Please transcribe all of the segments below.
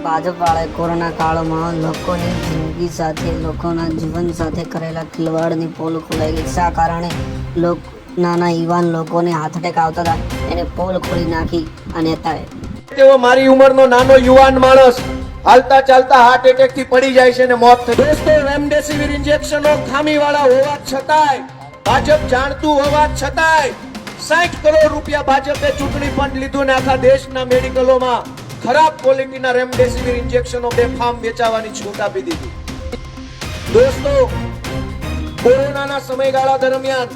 ભાજપવાળાએ corona કાળમાં લોકોની જિંદગી સાથે લોકોના જીવન સાથે કરેલા ખિલવાડની પોલ ખોલાઈ ગઈ। શા કારણે નાના યુવાન લોકોને હાર્ટ એટેક આવતા હતા એને પોલ ખોલી નાખી આ નેતાએ। તેઓ મારી ઉંમરનો નાનો યુવાન માણસ હાલતા ચાલતા હાર્ટ એટેક થી પડી જાય છે અને મોત થઈ। દોસ્તો, રેમડેસિવિર ઇન્જેક્શનો ખામીવાળા હોવા છતાંય, ભાજપ જાણતું હોવા છતાંય 60 કરોડ રૂપિયા ભાજપે ચૂંટણી ફંડ લીધું ને આખા દેશના મેડિકલોમાં ખરાબ ક્વોલિટીના રેમડેસિવિર ઇન્જેક્શનો બેફામ વેચાવાની છૂટ આપી દીધી। દોસ્તો, કોરોનાના સમયગાળા દરમિયાન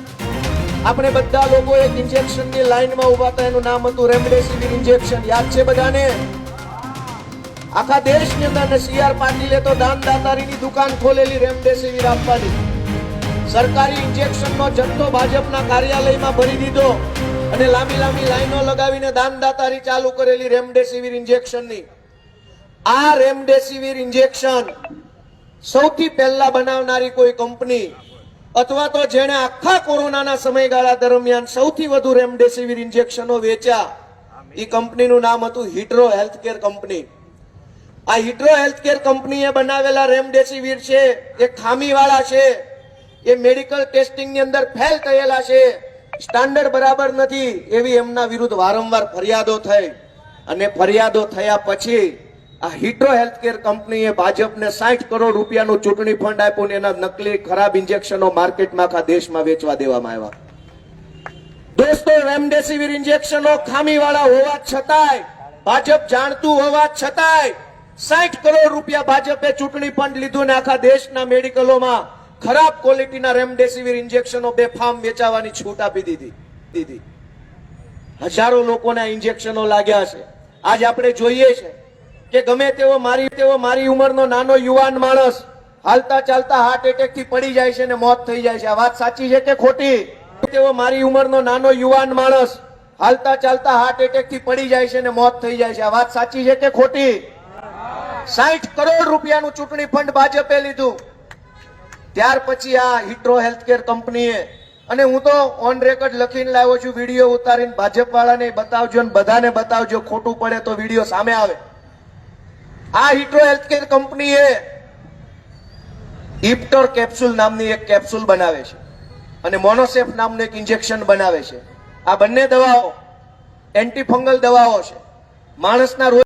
આપણે બધા લોકો એક ઇન્જેક્શનની લાઈનમાં ઉભા હતા, એનું નામ હતું રેમડેસિવિર ઇન્જેક્શન। યાદ છે બધાને? આખા દેશની અંદર CR પાટીલે તો દાનદાતારીની દુકાન ખોલેલી રેમડેસિવિર આપવાની। સરકારી ઇન્જેક્શનનો જથ્થો ભાજપના કાર્યાલયમાં ભરી દીધો અને લાંબી લાંબી લાઈનો લગાવીને દાનદાતારી ચાલુ કરેલી રેમડેસિવિર ઇન્જેક્શનની। આ રેમડેસિવિર ઇન્જેક્શન સૌથી પહેલા બનાવનારી કોઈ કંપની અથવા તો જેણે આખા કોરોનાના સમયગાળા દરમિયાન સૌથી વધુ રેમડેસિવિર ઇન્જેક્શનો વેચ્યા, એ કંપનીનું નામ હતું હિટ્રો હેલ્થકેર કંપની। આ હિટ્રો હેલ્થકેર કંપનીએ બનાવેલા રેમડેસિવિર છે એ ખામીવાળા છે, એ મેડિકલ ટેસ્ટિંગ ની અંદર ફેલ થયેલા છે, સ્ટાન્ડર્ડ બરાબર નથી, એવી એમના વિરુદ્ધ વારંવાર ફરિયાદો થઈ અને ફરિયાદો થયા પછી આ હિટ્રો હેલ્થકેર કંપનીએ ભાજપને 60 કરોડ રૂપિયાનું ચૂંટણી ફંડ આપ્યું ને એના નકલી ખરાબ ઇન્જેક્શનો માર્કેટમાં આખા દેશમાં વેચવા દેવામાં આવ્યા। દોસ્તો, રેમડેસિવિર ઇન્જેક્શનો ખામીવાળા હોવા છતાંય, ભાજપ જાણતું હોવા છતાંય 60 કરોડ રૂપિયા ભાજપે ચૂંટણી ફંડ લીધું ને આખા દેશના મેડિકલોમાં ખરાબ ક્વોલિટીના રેમડેસિવિર ઇન્જેક્શનો બેફામ વેચાવાની છૂટ આપી દીધી। હજારો લોકોને આ ઇન્જેક્શનો લાગ્યા છે। આજ આપણે જોઈએ છે કે ગમે તેવો મારી ઉંમરનો નાનો યુવાન માણસ હાલતા ચાલતા હાર્ટ એટેક થી પડી જાય છે અને મોત થઈ જાય છે। આ વાત સાચી છે કે ખોટી? તેવો મારી ઉંમરનો નાનો યુવાન માણસ હાલતા ચાલતા હાર્ટ એટેક થી પડી જાય છે અને મોત થઈ જાય છે। આ વાત સાચી છે કે ખોટી? 60 કરોડ રૂપિયાનું ચૂંટણી ફંડ ભાજપે લીધું, ત્યાર પછી આ હિટ્રો હેલ્થકેર કંપનીએ, અને હું તો ઓન રેકોર્ડ લખીને લાવ્યો છું, વિડીયો ઉતારીને ભાજપ વાળાને બતાવજો અને બધાને બતાવજો, ખોટું પડે તો વિડીયો સામે આવે। આ હિટ્રો હેલ્થકેર કંપનીએ ઇપ્ટર કેપ્સ્યુલ નામની એક કેપ્સ્યુલ બનાવે છે અને મોનોસેફ નામનું એક ઇન્જેક્શન બનાવે છે। આ બંને દવાઓ એન્ટીફંગલ દવાઓ છે, માણસના